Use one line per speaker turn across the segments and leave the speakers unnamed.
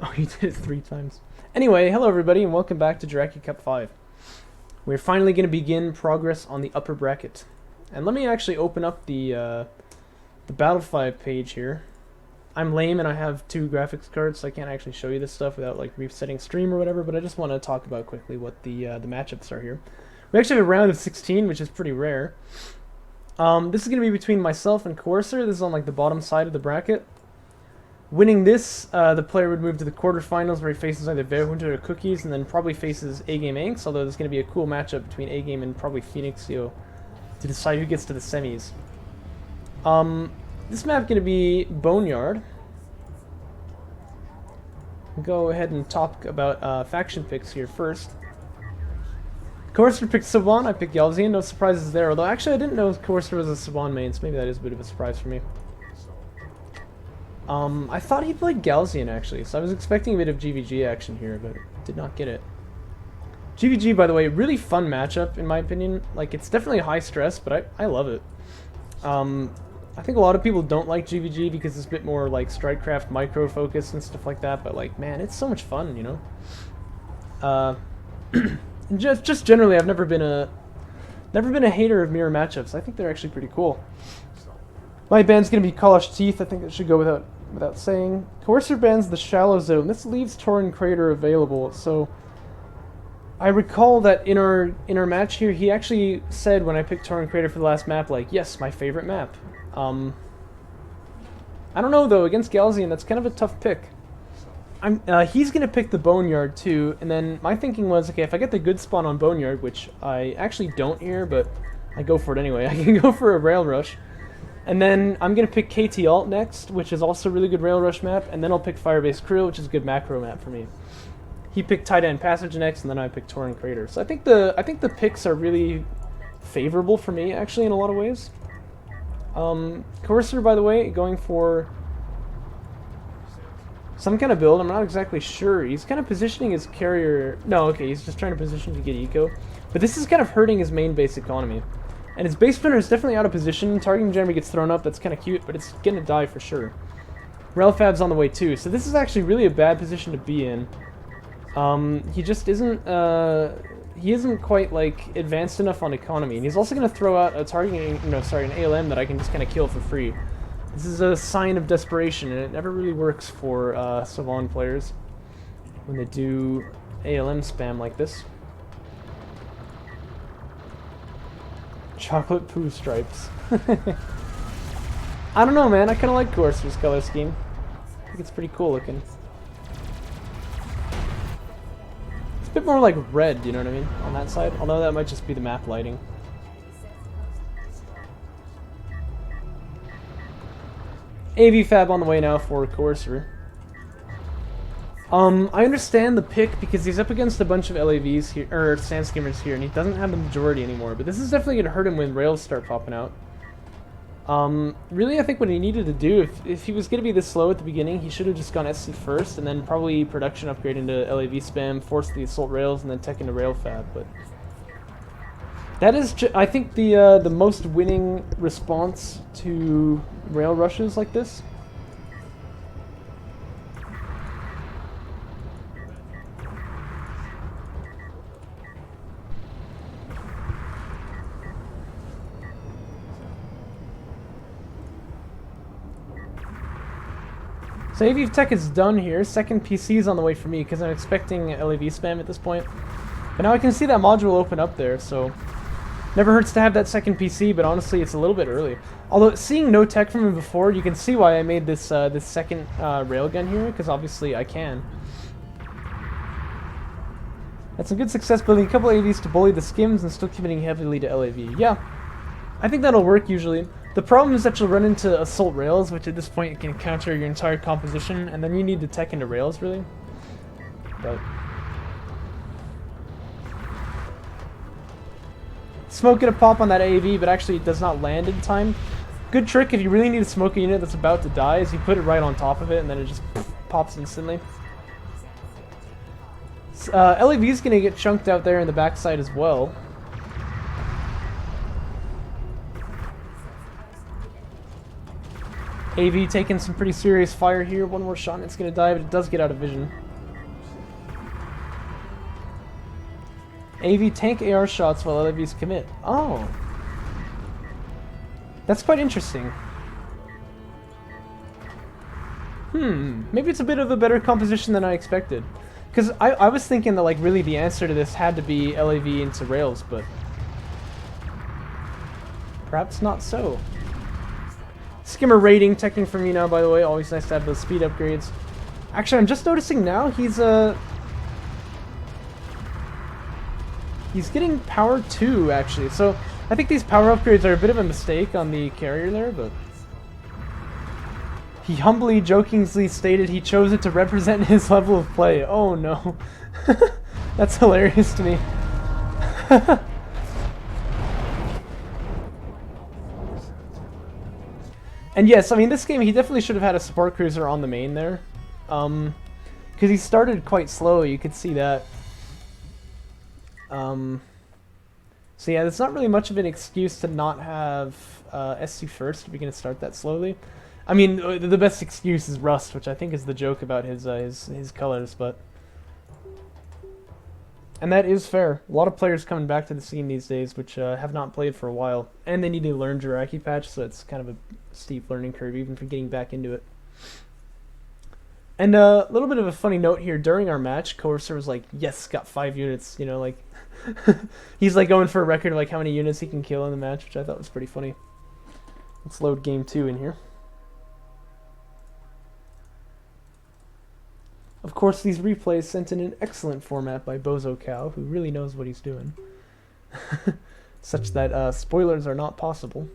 Oh, you did it 3 times. Anyway, hello everybody and welcome back to Jaraci Cup 5. We're finally going to begin progress on the upper bracket. And let me actually open up the Battle 5 page here. I'm lame and I have 2 graphics cards, so I can't actually show you this stuff without like resetting stream or whatever, but I just want to talk about quickly what the matchups are here. We actually have a round of 16, which is pretty rare. This is going to be between myself and Coercer. This is on like the bottom side of the bracket. Winning this, the player would move to the quarterfinals where he faces either Verhunter or Cookies, and then probably faces A-Game Inks, although there's going to be a cool matchup between A-Game and probably Phoenixio to decide who gets to the semis. This map going to be Boneyard. We'll go ahead and talk about faction picks here first. Coercer picked Saban, I picked Galzian, no surprises there, although actually I didn't know Coercer was a Saban main, so maybe that is a bit of a surprise for me. I thought he played Galzian actually, so I was expecting a bit of GVG action here, but did not get it. GVG, by the way, really fun matchup in my opinion. Like, it's definitely high stress, but I love it. I think a lot of people don't like GVG because it's a bit more like StrikeCraft micro focus and stuff like that, but like, man, it's so much fun, you know? just generally, I've never been a hater of mirror matchups. I think they're actually pretty cool. My band's gonna be Kalash Teeth. I think it should go without saying. Coercer bans the Shallow Zone. This leaves Torrent Crater available. So I recall that in our match here, he actually said when I picked Torrent Crater for the last map, like, yes, my favorite map. I don't know though. Against Galzian, that's kind of a tough pick. He's gonna pick the Boneyard too, and then my thinking was, okay, if I get the good spawn on Boneyard, which I actually don't here, but I go for it anyway. I can go for a Rail Rush. And then I'm going to pick KT Alt next, which is also a really good Rail Rush map, and then I'll pick Firebase Krill, which is a good macro map for me. He picked Tight End Passage next, and then I picked Torrent Crater. So I think the picks are really favorable for me, actually, in a lot of ways. Coercer, by the way, going for some kind of build. I'm not exactly sure. He's kind of positioning his carrier. No, okay, he's just trying to position to get eco. But this is kind of hurting his main base economy. And his base spinner is definitely out of position. Targeting Jeremy gets thrown up, that's kind of cute, but it's gonna die for sure. Relfab's on the way too, so this is actually really a bad position to be in. He just isn't, he isn't quite, like, advanced enough on economy. And he's also gonna throw out a an ALM that I can just kind of kill for free. This is a sign of desperation, and it never really works for, Savon players when they do ALM spam like this. Chocolate poo stripes. I don't know, man. I kind of like Coercer's color scheme. I think it's pretty cool looking. It's a bit more like red, you know what I mean, on that side. Although that might just be the map lighting. AV Fab on the way now for Coercer. I understand the pick because he's up against a bunch of LAVs here, or Sand Skimmers here, and he doesn't have the majority anymore, but this is definitely going to hurt him when rails start popping out. Really, I think what he needed to do, if he was going to be this slow at the beginning, he should have just gone SC first, and then probably production upgrade into LAV spam, force the assault rails, and then tech into rail fab, but that is, I think, the most winning response to rail rushes like this. So AV Tech is done here. Second PC is on the way for me because I'm expecting LAV spam at this point. But now I can see that module open up there, so never hurts to have that second PC, but honestly it's a little bit early. Although seeing no tech from him before, you can see why I made this this second railgun here, because obviously I can. Had some good success building a couple AVs to bully the skims and still committing heavily to LAV. Yeah, I think that'll work usually. The problem is that you'll run into assault rails, which at this point can counter your entire composition, and then you need to tech into rails, really. But smoke gonna pop on that AV, but actually it does not land in time. Good trick if you really need to smoke a unit that's about to die is you put it right on top of it, and then it just pops instantly. LAV's gonna get chunked out there in the backside as well. AV taking some pretty serious fire here. One more shot and it's going to die, but it does get out of vision. AV tank AR shots while LAVs commit. Oh. That's quite interesting. Maybe it's a bit of a better composition than I expected. Because I was thinking that, like, really the answer to this had to be LAV into rails, but perhaps not so. Skimmer rating teching from me now, by the way. Always nice to have those speed upgrades. Actually, I'm just noticing now he's getting power 2, actually. So I think these power upgrades are a bit of a mistake on the carrier there, but he humbly, jokingly stated he chose it to represent his level of play. Oh no. That's hilarious to me. And yes, I mean, this game, he definitely should have had a support cruiser on the main there. Because he started quite slow, you could see that. So yeah, that's not really much of an excuse to not have SC first if you're going to start that slowly. I mean, the best excuse is Rust, which I think is the joke about his colors, but... And that is fair. A lot of players coming back to the scene these days, which have not played for a while. And they need to learn Jaraci patch, so it's kind of a steep learning curve, even for getting back into it. And a little bit of a funny note here, during our match, Coercer was like, yes, got 5 units, you know, like... He's like going for a record of like how many units he can kill in the match, which I thought was pretty funny. Let's load game 2 in here. Of course, these replays sent in an excellent format by Bozocow, who really knows what he's doing. Such that spoilers are not possible.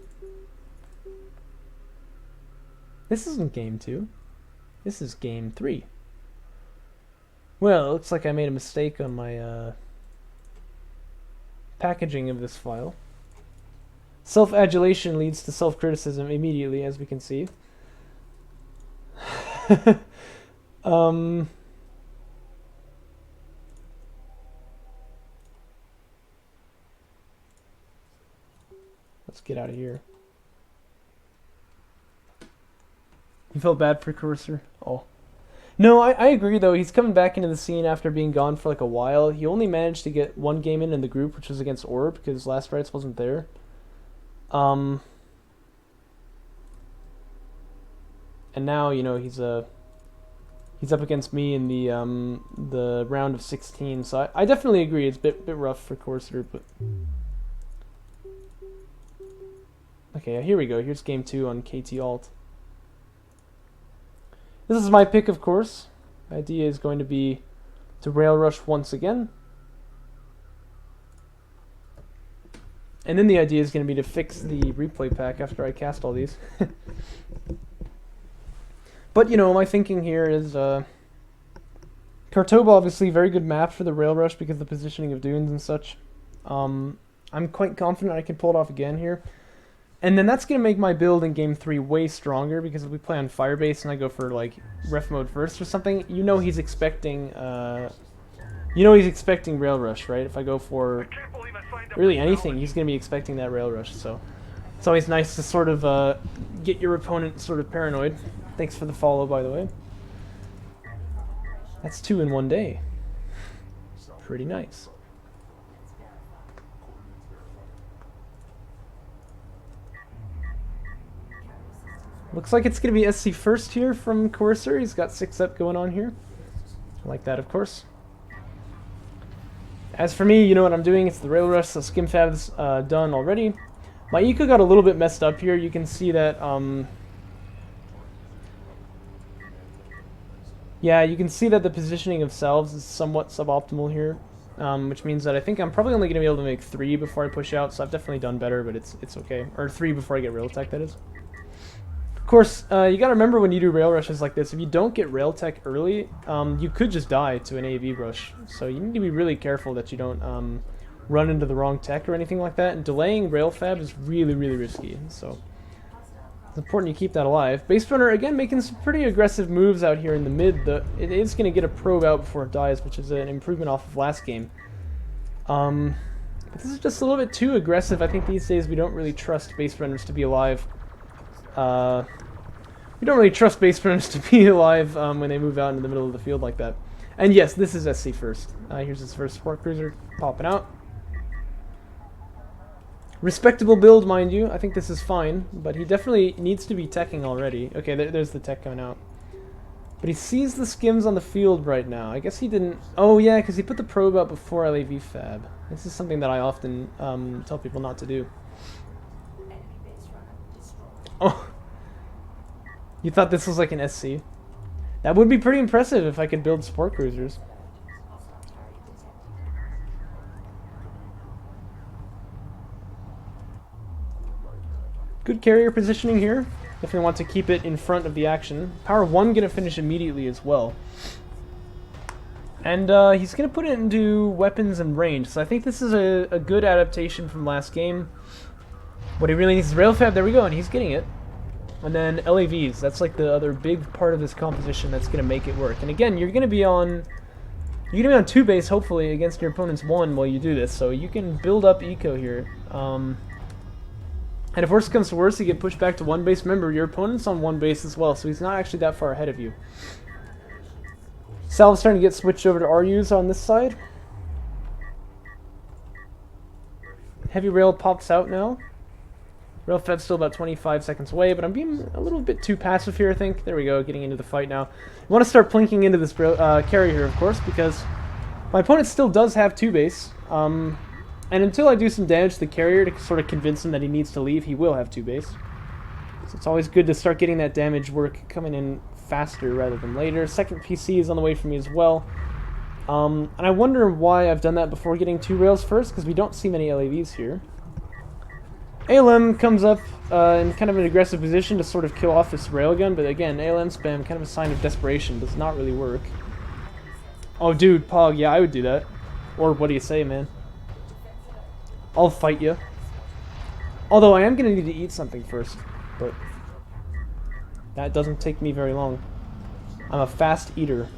This isn't game 2. This is game 3. Well, it looks like I made a mistake on my packaging of this file. Self-adulation leads to self-criticism immediately, as we can see. Let's get out of here. You felt bad for Coercer? Oh. No, I agree though. He's coming back into the scene after being gone for like a while. He only managed to get 1 game in the group, which was against Orb, because Last Rites wasn't there. And now, you know, he's up against me in the round of 16. So I definitely agree. It's a bit rough for Coercer, but okay, here we go. Here's game 2 on KT Alt. This is my pick, of course. The idea is going to be to rail rush once again. And then the idea is going to be to fix the replay pack after I cast all these. But, you know, my thinking here is... Kartoba, obviously, very good map for the rail rush because of the positioning of dunes and such. I'm quite confident I can pull it off again here. And then that's going to make my build in game 3 way stronger, because if we play on Firebase and I go for like ref mode first or something, you know he's expecting rail rush, right? If I go for really anything, he's going to be expecting that rail rush. So it's always nice to sort of get your opponent sort of paranoid. Thanks for the follow, by the way. That's 2 in 1 day. Pretty nice. Looks like it's going to be SC first here from Coercer. He's got 6 up going on here. I like that, of course. As for me, you know what I'm doing. It's the rail rush, so skimfab's done already. My eco got a little bit messed up here. You can see that, yeah, you can see that the positioning of salves is somewhat suboptimal here. Which means that I think I'm probably only going to be able to make 3 before I push out, so I've definitely done better, but it's okay. Or 3 before I get rail tech, that is. Of course, you gotta remember when you do rail rushes like this, if you don't get rail tech early, you could just die to an AV rush. So you need to be really careful that you don't run into the wrong tech or anything like that. And delaying rail fab is really, really risky. So it's important you keep that alive. Base Runner, again, making some pretty aggressive moves out here in the mid. It is going to get a probe out before it dies, which is an improvement off of last game. But this is just a little bit too aggressive. I think these days we don't really trust Base Runners to be alive. We We don't really trust base runners to be alive when they move out into the middle of the field like that. And yes, this is SC first. Here's his first support cruiser popping out. Respectable build, mind you. I think this is fine, but he definitely needs to be teching already. Okay, there's the tech coming out. But he sees the skims on the field right now. I guess he didn't... Oh yeah, because he put the probe out before LAV fab. This is something that I often tell people not to do. Oh. You thought this was like an SC? That would be pretty impressive if I could build support cruisers. Good carrier positioning here. Definitely want to keep it in front of the action. Power 1 gonna finish immediately as well. And he's gonna put it into weapons and range. So I think this is a good adaptation from last game. What he really needs is railfab. There we go, and he's getting it. And then LAVs. That's like the other big part of this composition that's gonna make it work. And again, you're gonna be on 2 base hopefully against your opponent's 1 while you do this. So you can build up eco here. And if worse comes to worse, you get pushed back to 1 base. Remember, your opponent's on 1 base as well, so he's not actually that far ahead of you. Salve's starting to get switched over to RUs on this side. Heavy rail pops out now. Rail fab's still about 25 seconds away, but I'm being a little bit too passive here, I think. There we go, getting into the fight now. You want to start plinking into this carry here, of course, because my opponent still does have 2 base. And until I do some damage to the carrier to sort of convince him that he needs to leave, he will have 2 base. So it's always good to start getting that damage work coming in faster rather than later. Second PC is on the way for me as well. And I wonder why I've done that before getting 2 rails first, because we don't see many LAVs here. ALM comes up in kind of an aggressive position to sort of kill off this railgun, but again, ALM spam, kind of a sign of desperation, does not really work. Oh dude, Pog, yeah, I would do that. Or what do you say, man? I'll fight you. Although I am going to need to eat something first, but that doesn't take me very long. I'm a fast eater.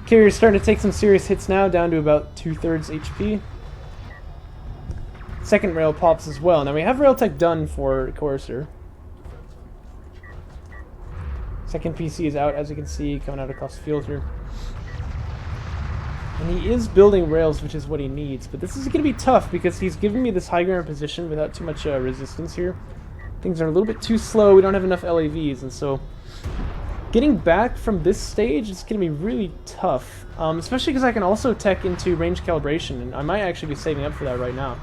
Carrier's starting to take some serious hits now, down to about 2/3 HP. Second rail pops as well. Now we have rail tech done for Coercer. Second PC is out, as you can see, coming out across the field here. And he is building rails, which is what he needs. But this is going to be tough because he's giving me this high ground position without too much resistance here. Things are a little bit too slow. We don't have enough LAVs. And so getting back from this stage is going to be really tough. Especially because I can also tech into range calibration. And I might actually be saving up for that right now.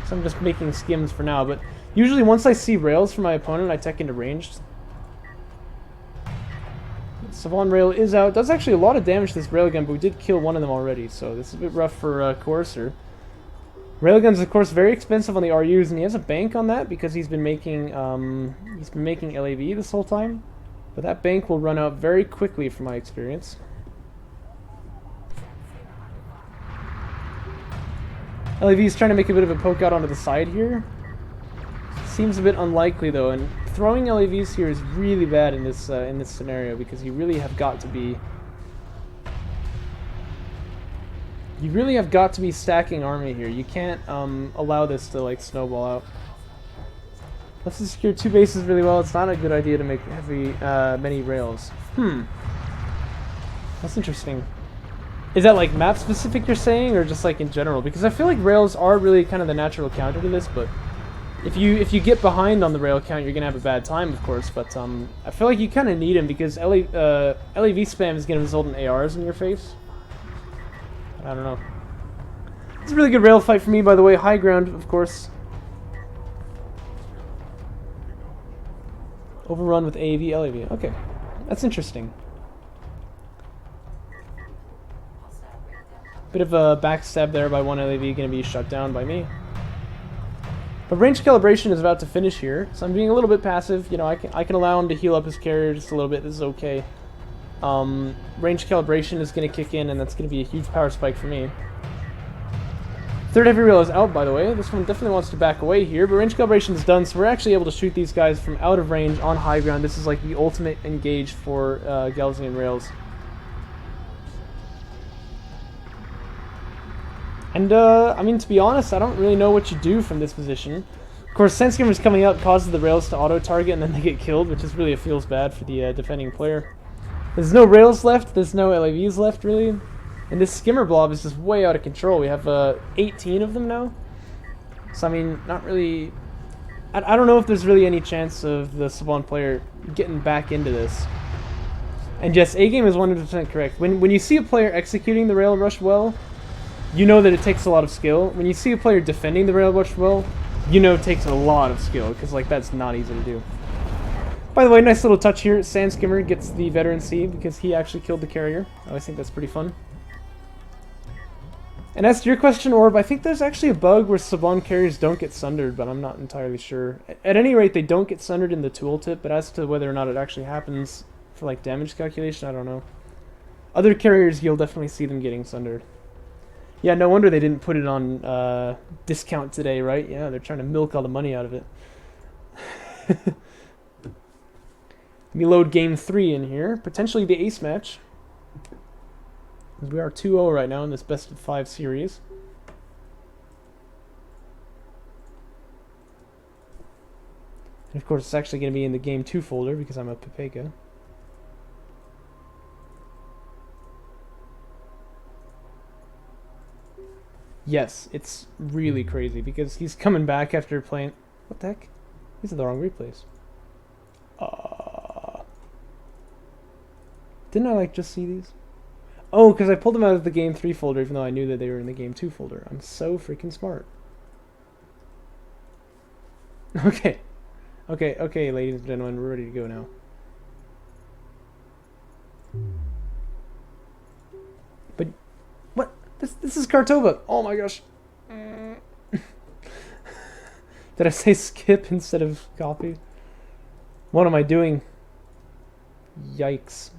So I'm just making skims for now. But usually once I see rails from my opponent, I tech into ranged. Savon rail is out. Does actually a lot of damage to this railgun, but we did kill one of them already, so this is a bit rough for Coercer. Railgun's of course very expensive on the RUs, and he has a bank on that because he's been making LAV this whole time. But that bank will run out very quickly, from my experience. LAV is trying to make a bit of a poke out onto the side here. Seems a bit unlikely though, and throwing LAVs here is really bad in this scenario because you really have got to be stacking army here. You can't allow this to like snowball out. Let's just secure 2 bases really well. It's not a good idea to make many rails. That's interesting. Is that like map specific you're saying, or just like in general? Because I feel like rails are really kind of the natural counter to this, but if you get behind on the rail count, you're gonna have a bad time, of course. But I feel like you kind of need them because LAV spam is gonna result in ARs in your face. I don't know. It's a really good rail fight for me, by the way. High ground, of course. Overrun with AV, LAV. Okay, that's interesting. Bit of a backstab there by one LAV, gonna be shut down by me. But range calibration is about to finish here, so I'm being a little bit passive. You know, I can allow him to heal up his carrier just a little bit. This is okay. Range calibration is going to kick in, and that's going to be a huge power spike for me. Third heavy rail is out, by the way. This one definitely wants to back away here, but range calibration is done, so we're actually able to shoot these guys from out of range on high ground. This is like the ultimate engage for Galzian rails. And, I mean, to be honest, I don't really know what you do from this position. Of course, Sand Skimmer's coming up causes the rails to auto-target and then they get killed, which is really feels bad for the defending player. There's no rails left, there's no LAVs left, really. And this Skimmer blob is just way out of control. We have 18 of them now. So, I mean, not really... I don't know if there's really any chance of the Saban player getting back into this. And yes, A-game is 100% correct. When you see a player executing the rail rush well, you know that it takes a lot of skill. When you see a player defending the rail rush well, you know it takes a lot of skill, because like that's not easy to do. By the way, nice little touch here. Sand Skimmer gets the veteran C because he actually killed the carrier. I always think that's pretty fun. And as to your question, Orb, I think there's actually a bug where Saban carriers don't get sundered, but I'm not entirely sure. At any rate, they don't get sundered in the tooltip, but as to whether or not it actually happens for like damage calculation, I don't know. Other carriers, you'll definitely see them getting sundered. Yeah, no wonder they didn't put it on discount today, right? Yeah, they're trying to milk all the money out of it. Let me load game 3 in here. Potentially the ace match. We are 2-0 right now in this best of 5 series. And of course, it's actually going to be in the game 2 folder because I'm a Pepeka. Yes, it's really crazy because he's coming back after playing... What the heck? These are the wrong replays. Didn't I like just see these? Oh, because I pulled them out of the game 3 folder even though I knew that they were in the game 2 folder. I'm so freaking smart. Okay. Okay, ladies and gentlemen, we're ready to go now. But, what? This is Kartova. Oh my gosh. Did I say skip instead of copy? What am I doing? Yikes.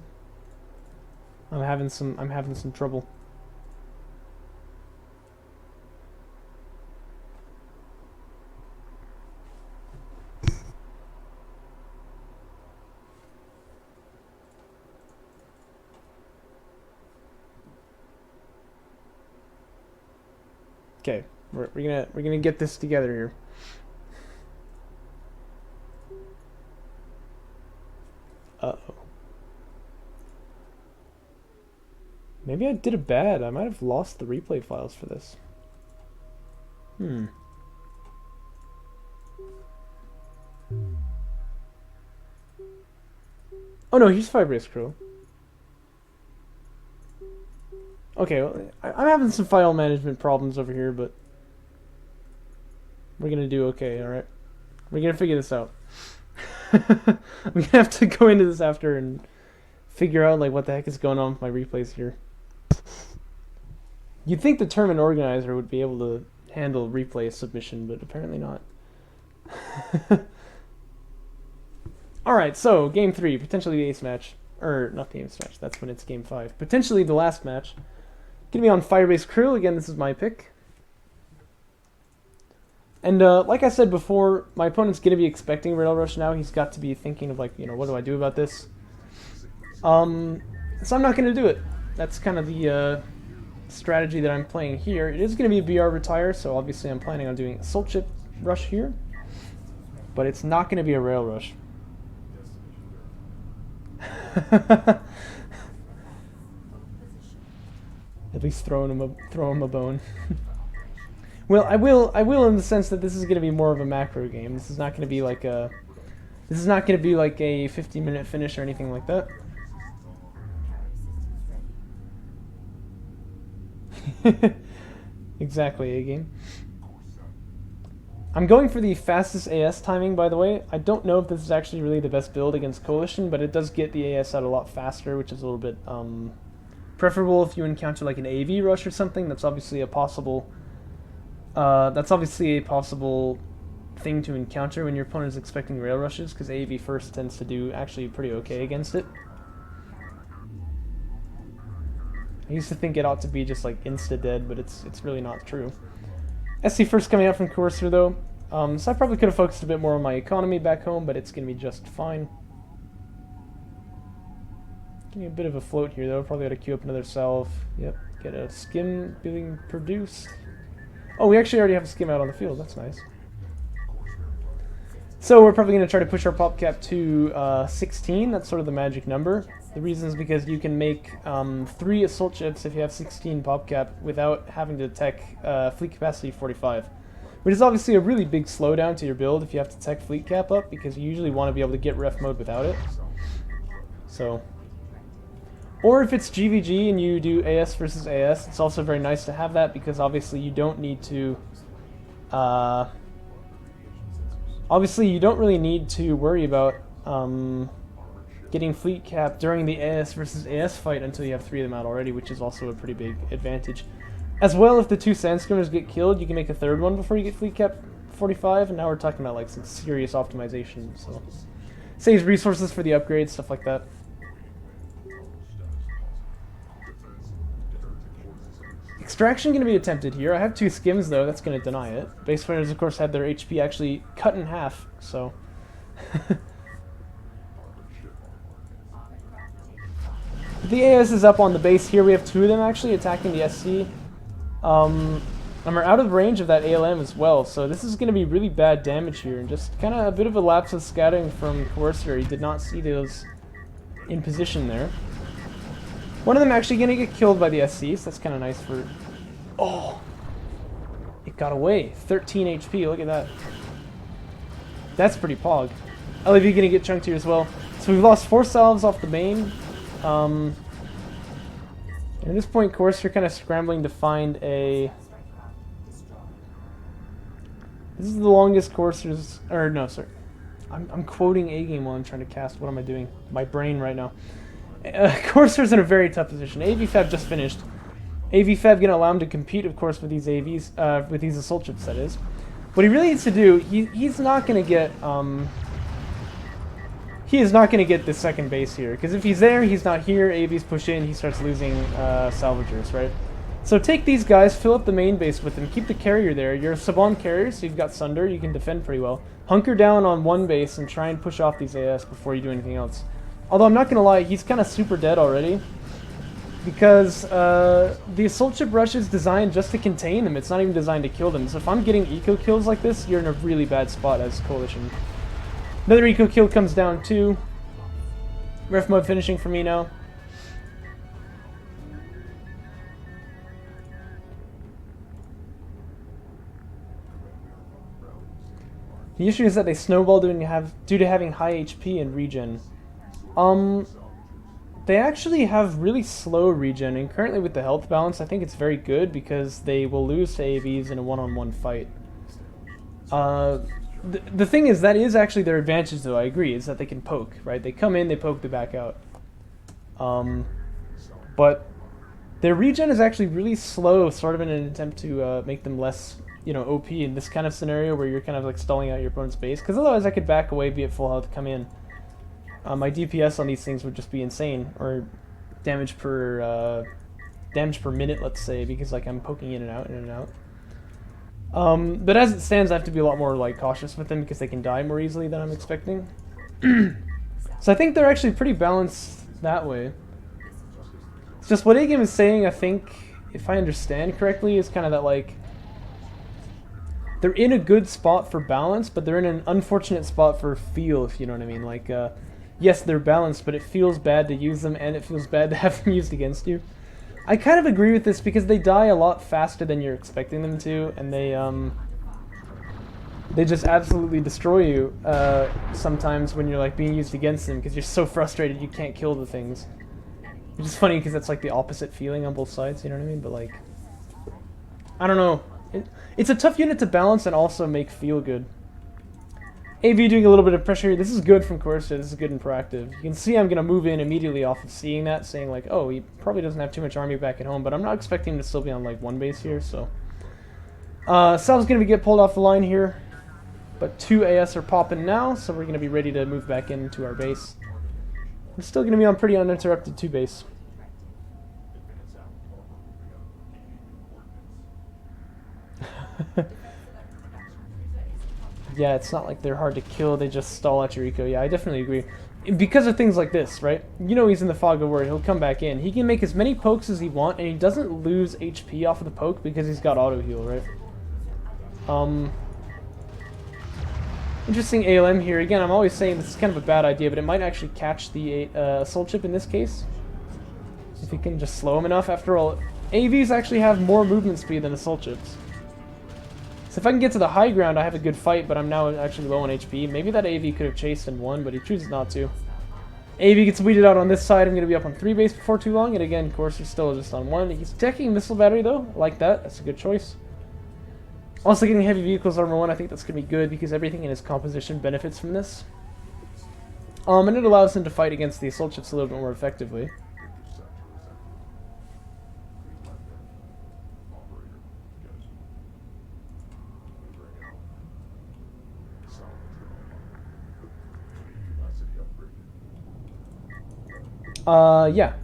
I'm having some trouble. Okay, we're gonna get this together here. Uh-oh. Maybe I did it bad. I might have lost the replay files for this. Oh no, here's Fibrous Crow. Okay, well, I'm having some file management problems over here, but we're gonna do okay, alright? We're gonna figure this out. I'm gonna have to go into this after and figure out like what the heck is going on with my replays here. You'd think the tournament organizer would be able to handle replay submission, but apparently not. Alright, so game 3, potentially the ace match. Or, not the ace match, that's when it's game 5. Potentially the last match. Gonna be on Firebase Krill. Again, this is my pick. And like I said before, my opponent's gonna be expecting Rail Rush now. He's got to be thinking of like, you know, what do I do about this? So I'm not gonna do it. That's kind of the strategy that I'm playing here. It is gonna be a BR retire, so obviously I'm planning on doing a Soul Chip Rush here. But it's not gonna be a Rail Rush. At least throw him a bone. Well, I will in the sense that this is going to be more of a macro game. This is not going to be like a 50-minute finish or anything like that. Exactly, A-game. I'm going for the fastest AS timing, by the way. I don't know if this is actually really the best build against Coalition, but it does get the AS out a lot faster, which is a little bit preferable if you encounter like an AV rush or something. That's obviously a possible thing to encounter when your opponent is expecting rail rushes, because AV first tends to do actually pretty okay against it. I used to think it ought to be just like insta-dead, but it's really not true. SC first coming out from Coercer though, so I probably could have focused a bit more on my economy back home, but it's going to be just fine. Getting a bit of a float here though, probably ought to queue up another salve. Yep, get a skim being produced. Oh, we actually already have a skim out on the field, that's nice. So we're probably going to try to push our pop cap to 16. That's sort of the magic number. The reason is because you can make 3 assault ships if you have 16 pop cap without having to tech fleet capacity 45. Which is obviously a really big slowdown to your build if you have to tech fleet cap up, because you usually want to be able to get ref mode without it. So, or if it's GVG and you do AS versus AS, it's also very nice to have that, because obviously you don't need to obviously you don't really need to worry about getting fleet cap during the AS versus AS fight until you have 3 of them out already, which is also a pretty big advantage. As well, if the 2 Sandstormers get killed, you can make a 3rd one before you get fleet cap 45, and now we're talking about like some serious optimization, so saves resources for the upgrades, stuff like that. Extraction going to be attempted here. I have 2 skims though, that's going to deny it. Base fighters of course had their HP actually cut in half, so the AS is up on the base here. We have 2 of them actually attacking the SC. And we're out of range of that ALM as well, so this is going to be really bad damage here, and just kind of a bit of a lapse of scouting from Coercer. He did not see those in position there. One of them actually going to get killed by the SC, so that's kind of nice for... Oh! It got away. 13 HP, look at that. That's pretty pog. LAV going to get chunked here as well. So we've lost 4 salves off the main. And at this point, Coercer kind of scrambling to find a... This is the longest Coercer's... Or, no, sorry. I'm quoting A-game while I'm trying to cast. What am I doing? My brain right now. Coercer's in a very tough position. AV-Fab just finished. AV-Fab going to allow him to compete, of course, with these AVs, with these assault ships, that is. What he really needs to do, he's not going to get... He is not going to get the second base here, because if he's there, he's not here, AVs push in, he starts losing salvagers, right? So take these guys, fill up the main base with them, keep the carrier there. You're a sub-on carrier, so you've got Sunder, you can defend pretty well. Hunker down on one base and try and push off these AS before you do anything else. Although I'm not going to lie, he's kind of super dead already, because the assault ship rush is designed just to contain them, it's not even designed to kill them. So if I'm getting eco kills like this, you're in a really bad spot as Coalition. Another eco kill comes down too. Ref mode finishing for me now. The issue is that they snowball due to having high HP and regen. They actually have really slow regen, and currently with the health balance, I think it's very good because they will lose to AVs in a one-on-one fight. The thing is, that is actually their advantage, though, I agree, is that they can poke, right? They come in, they poke, they back out. But their regen is actually really slow, sort of in an attempt to make them less, you know, OP in this kind of scenario where you're kind of like stalling out your opponent's base. Because otherwise I could back away, be at full health, come in. My DPS on these things would just be insane, or damage per minute, let's say, because like I'm poking in and out, in and out. But as it stands, I have to be a lot more like cautious with them because they can die more easily than I'm expecting. So I think they're actually pretty balanced that way. It's just what A-Game is saying, I think, if I understand correctly, is kind of that like they're in a good spot for balance, but they're in an unfortunate spot for feel, if you know what I mean. Like, yes, they're balanced, but it feels bad to use them, and it feels bad to have them used against you. I kind of agree with this because they die a lot faster than you're expecting them to, and they just absolutely destroy you sometimes when you're like being used against them because you're so frustrated you can't kill the things. Which is funny because that's like the opposite feeling on both sides, you know what I mean? But like, I don't know. It's a tough unit to balance and also make feel good. AV doing a little bit of pressure here. This is good from Coercer. This is good and proactive. You can see I'm going to move in immediately off of seeing that, saying like, oh, he probably doesn't have too much army back at home, but I'm not expecting him to still be on like one base here, so. Sal's going to get pulled off the line here, but 2 AS are popping now, so we're going to be ready to move back into our base. We're still going to be on pretty uninterrupted 2 base. Yeah, it's not like they're hard to kill, they just stall at your eco. Yeah, I definitely agree. Because of things like this, right? You know he's in the fog of war, he'll come back in. He can make as many pokes as he wants, and he doesn't lose HP off of the poke because he's got auto heal, right? Interesting ALM here. Again, I'm always saying this is kind of a bad idea, but it might actually catch the assault chip in this case. If you can just slow him enough. After all, AVs actually have more movement speed than assault chips. So if I can get to the high ground, I have a good fight, but I'm now actually low on HP. Maybe that AV could have chased and won, but he chooses not to. AV gets weeded out on this side. I'm going to be up on 3 base before too long, and again, Coercer still just on 1. He's checking missile battery, though. I like that. That's a good choice. Also getting heavy vehicles armor 1, I think that's going to be good because everything in his composition benefits from this. And it allows him to fight against the assault ships a little bit more effectively. Yeah.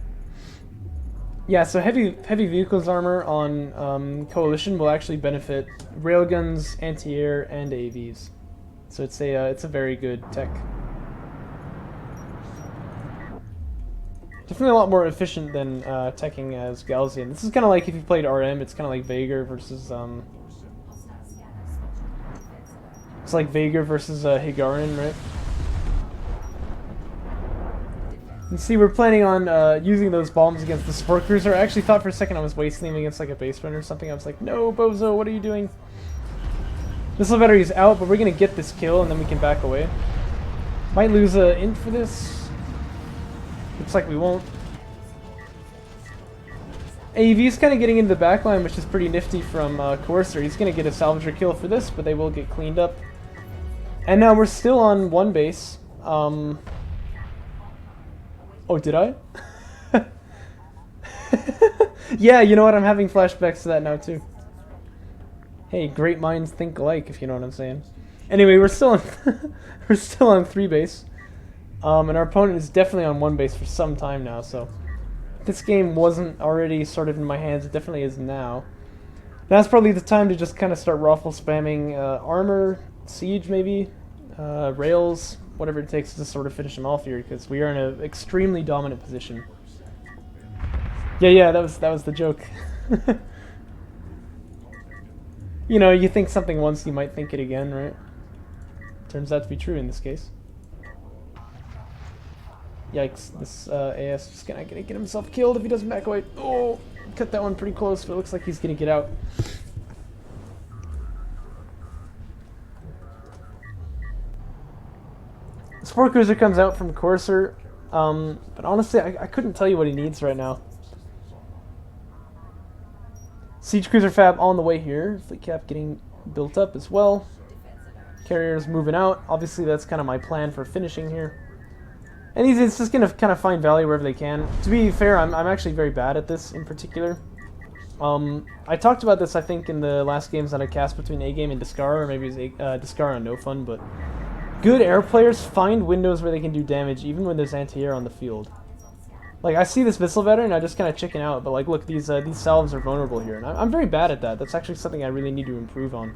Yeah, so heavy vehicles armor on Coalition will actually benefit railguns, anti-air, and AVs. So it's a very good tech. Definitely a lot more efficient than teching as Galzian. This is kind of like if you played RM, it's kind of like Vaegir versus it's like Vaegir versus Higarin, right? You see, we're planning on using those bombs against the Sport Cruiser. I actually thought for a second I was wasting them against like a base runner or something. I was like, no, Bozo, what are you doing? Missile battery's out, but we're going to get this kill and then we can back away. Might lose a int for this. Looks like we won't. AEV's kind of getting into the back line, which is pretty nifty from Coercer. He's going to get a salvager kill for this, but they will get cleaned up. And now we're still on 1 base. Oh, did I? Yeah, you know what? I'm having flashbacks to that now, too. Hey, great minds think alike, if you know what I'm saying. Anyway, we're still on we're still on 3 base. And our opponent is definitely on 1 base for some time now, so if this game wasn't already sort of in my hands, it definitely is now. Now's probably the time to just kind of start raffle spamming armor, siege maybe, rails, whatever it takes to sort of finish him off here, because we are in an extremely dominant position. Yeah, that was the joke. You know, you think something once, you might think it again, right? Turns out to be true in this case. Yikes, this AS is just gonna get himself killed if he doesn't back away. Oh, cut that one pretty close, but it looks like he's gonna get out. Sport Cruiser comes out from Coercer, but honestly, I couldn't tell you what he needs right now. Siege Cruiser Fab on the way here. Fleet Cap getting built up as well. Carriers moving out. Obviously, that's kind of my plan for finishing here. And it's just going to kind of find value wherever they can. To be fair, I'm actually very bad at this in particular. I talked about this, I think, in the last games that I cast between A-Game and Discar, or maybe it was Discar on No Fun, but good air players find windows where they can do damage even when there's anti-air on the field. Like, I see this missile veteran and I just kind of chicken out, but like, look, these salves are vulnerable here, and I'm very bad at that. That's actually something I really need to improve on.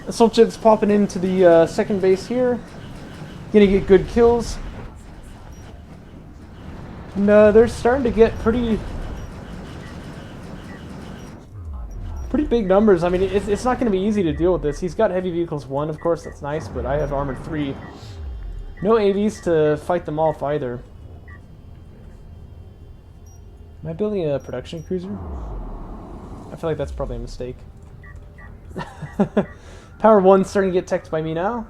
Assault ships popping into the second base here. Gonna get good kills. And they're starting to get pretty big numbers. I mean, it's not going to be easy to deal with this. He's got heavy vehicles 1, of course, that's nice, but I have armored 3. No AVs to fight them off either. Am I building a production cruiser? I feel like that's probably a mistake. Power 1's starting to get teched by me now.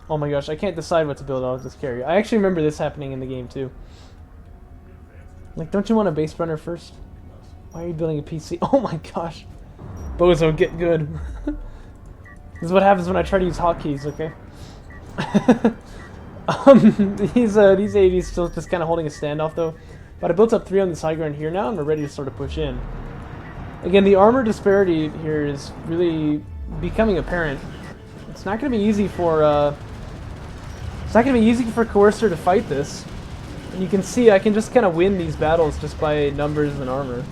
Oh my gosh, I can't decide what to build out of this carrier. I actually remember this happening in the game too. Like, don't you want a base runner first? Why are you building a PC? Oh my gosh. Bozo, get good. This is what happens when I try to use hotkeys, okay? These AVs still just kind of holding a standoff though. But I built up 3 on this high ground here now, and we're ready to sort of push in. Again, the armor disparity here is really becoming apparent. It's not going to be easy for Coercer to fight this. And you can see I can just kind of win these battles just by numbers and armor.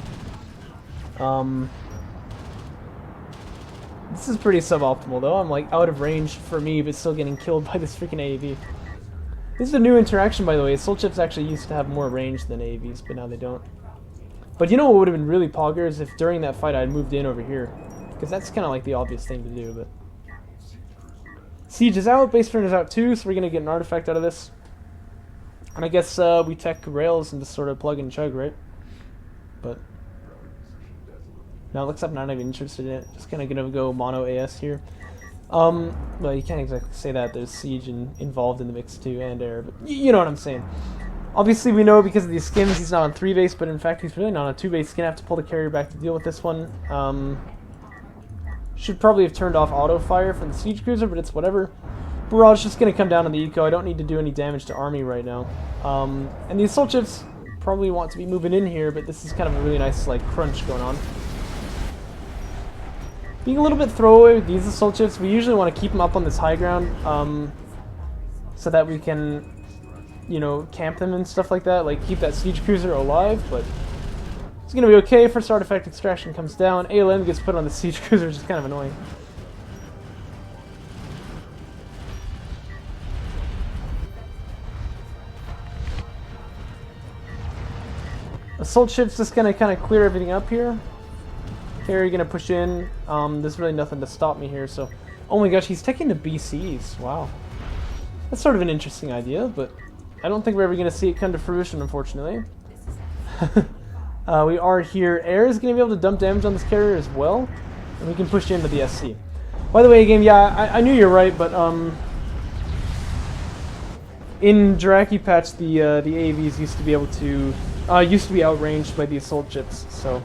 This is pretty suboptimal though. I'm like out of range for me, but still getting killed by this freaking AAV. This is a new interaction, by the way. Soul Chips actually used to have more range than AAVs, but now they don't. But you know what would have been really pogger is if during that fight I had moved in over here. Because that's kind of like the obvious thing to do, but... Siege is out, base turn is out too, so we're going to get an artifact out of this. And I guess we tech rails and just sort of plug and chug, right? But... No, it looks like I'm not even interested in it. Just kind of going to go mono AS here. Well, you can't exactly say that. There's siege involved in the mix too, and air, but you know what I'm saying. Obviously, we know because of these skins he's not on 3 base, but in fact he's really not on 2 base. He's gonna have to pull the carrier back to deal with this one. Should probably have turned off auto fire from the siege cruiser, but it's whatever. Barrage just gonna come down on the eco. I don't need to do any damage to army right now. And the assault ships probably want to be moving in here, but this is kind of a really nice like crunch going on. Being a little bit throwaway with these assault ships, we usually want to keep them up on this high ground, so that we can, you know, camp them and stuff like that, like keep that siege cruiser alive, but it's going to be okay. First artifact extraction comes down, ALM gets put on the siege cruiser, which is kind of annoying. Assault ship's just going to kind of clear everything up here. Carrier gonna push in. There's really nothing to stop me here, so... Oh my gosh, he's taking the BCs. Wow. That's sort of an interesting idea, but I don't think we're ever gonna see it come to fruition, unfortunately. We are here. Air is gonna be able to dump damage on this carrier as well, and we can push into the SC. By the way, game, yeah, I knew you're right, but in Jaraci patch, the AVs used to be able to used to be outranged by the assault ships, so...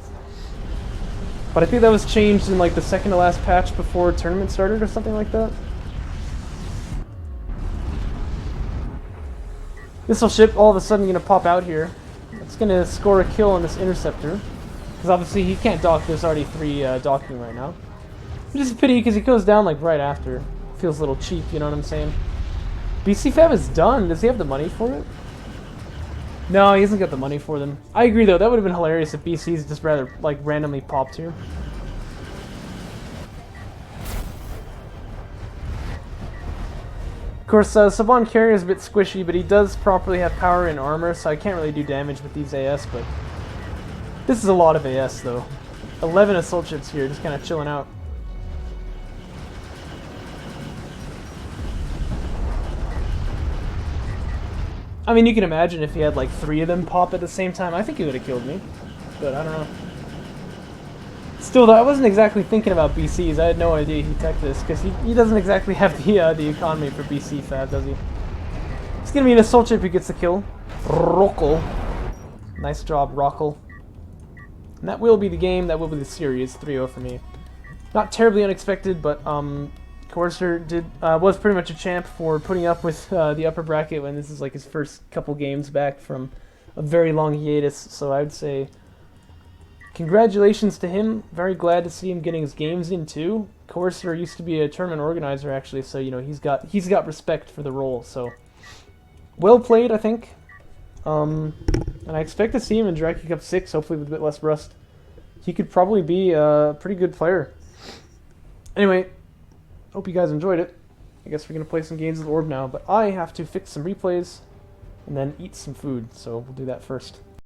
But I think that was changed in like the second to last patch before tournament started or something like that. This ship all of a sudden going to pop out here. It's going to score a kill on this interceptor. Because obviously he can't dock, there's already 3 docking right now. Which is a pity because he goes down like right after. Feels a little cheap, you know what I'm saying? BC Fab is done. Does he have the money for it? No, he hasn't got the money for them. I agree though, that would have been hilarious if BC's just rather like randomly popped here. Of course, Saban Carrier is a bit squishy, but he does properly have power and armor, so I can't really do damage with these AS, but this is a lot of AS though. 11 assault ships here, just kind of chilling out. I mean, you can imagine if he had like 3 of them pop at the same time, I think he would have killed me. But I don't know. Still, though, I wasn't exactly thinking about BCs. I had no idea he teched this, because he doesn't exactly have the economy for BC Fab, does he? It's going to be an assault ship who gets the kill. Rockle. Nice job, Rockle. And that will be the game, that will be the series, 3-0 for me. Not terribly unexpected, but Coercer was pretty much a champ for putting up with the upper bracket when this is like his first couple games back from a very long hiatus. So I would say congratulations to him. Very glad to see him getting his games in too. Coercer used to be a tournament organizer actually, so you know he's got respect for the role. So well played, I think. And I expect to see him in Jaraci Cup 6, hopefully with a bit less rust. He could probably be a pretty good player. Anyway. Hope you guys enjoyed it. I guess we're going to play some games with Orb now, but I have to fix some replays and then eat some food, so we'll do that first.